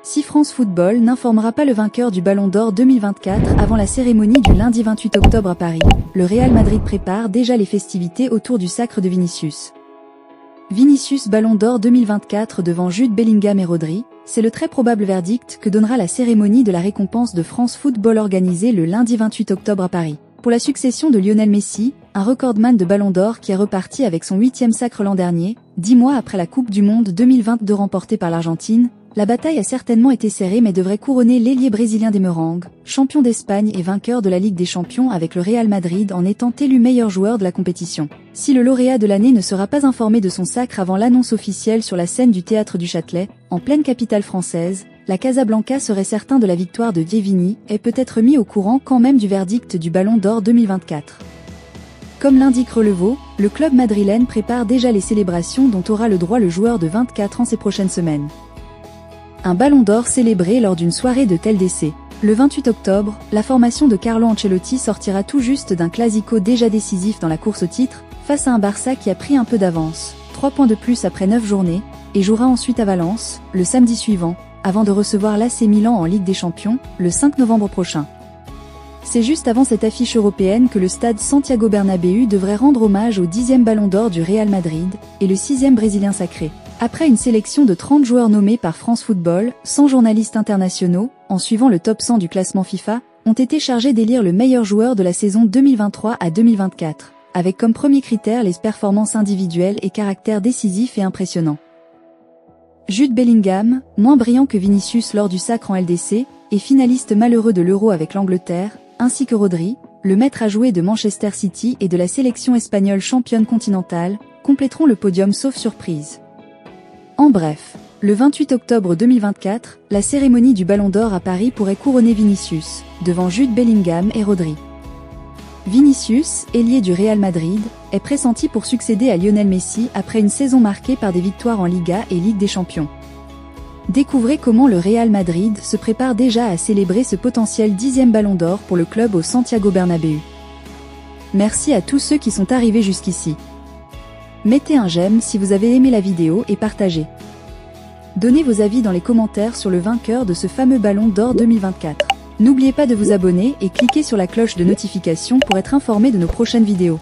si France Football n'informera pas le vainqueur du Ballon d'Or 2024 avant la cérémonie du lundi 28 octobre à Paris, le Real Madrid prépare déjà les festivités autour du sacre de Vinicius. Vinicius Ballon d'Or 2024 devant Jude Bellingham et Rodri, c'est le très probable verdict que donnera la cérémonie de la récompense de France Football organisée le lundi 28 octobre à Paris. Pour la succession de Lionel Messi, un recordman de Ballon d'Or qui est reparti avec son 8e sacre l'an dernier, 10 mois après la Coupe du Monde 2022 remportée par l'Argentine, la bataille a certainement été serrée mais devrait couronner l'ailier brésilien des Merengues, champion d'Espagne et vainqueur de la Ligue des Champions avec le Real Madrid en étant élu meilleur joueur de la compétition. Si le lauréat de l'année ne sera pas informé de son sacre avant l'annonce officielle sur la scène du Théâtre du Châtelet, en pleine capitale française, la Casablanca serait certain de la victoire de Vini et peut être mis au courant quand même du verdict du Ballon d'Or 2024. Comme l'indique Relevo, le club madrilène prépare déjà les célébrations dont aura le droit le joueur de 24 ans ces prochaines semaines. Un Ballon d'Or célébré lors d'une soirée de TLDC. Le 28 octobre, la formation de Carlo Ancelotti sortira tout juste d'un classico déjà décisif dans la course au titre, face à un Barça qui a pris un peu d'avance, 3 points de plus après 9 journées, et jouera ensuite à Valence, le samedi suivant, avant de recevoir l'AC Milan en Ligue des Champions, le 5 novembre prochain. C'est juste avant cette affiche européenne que le stade Santiago Bernabéu devrait rendre hommage au 10e Ballon d'Or du Real Madrid, et le 6e Brésilien sacré. Après une sélection de 30 joueurs nommés par France Football, 100 journalistes internationaux, en suivant le top 100 du classement FIFA, ont été chargés d'élire le meilleur joueur de la saison 2023 à 2024, avec comme premier critère les performances individuelles et caractère décisif et impressionnant. Jude Bellingham, moins brillant que Vinicius lors du sacre en LDC, et finaliste malheureux de l'Euro avec l'Angleterre, ainsi que Rodri, le maître à jouer de Manchester City et de la sélection espagnole championne continentale, compléteront le podium sauf surprise. En bref, le 28 octobre 2024, la cérémonie du Ballon d'Or à Paris pourrait couronner Vinicius, devant Jude Bellingham et Rodri. Vinicius, ailier du Real Madrid, est pressenti pour succéder à Lionel Messi après une saison marquée par des victoires en Liga et Ligue des Champions. Découvrez comment le Real Madrid se prépare déjà à célébrer ce potentiel 10e Ballon d'Or pour le club au Santiago Bernabéu. Merci à tous ceux qui sont arrivés jusqu'ici. Mettez un j'aime si vous avez aimé la vidéo et partagez. Donnez vos avis dans les commentaires sur le vainqueur de ce fameux Ballon d'Or 2024. N'oubliez pas de vous abonner et cliquez sur la cloche de notification pour être informé de nos prochaines vidéos.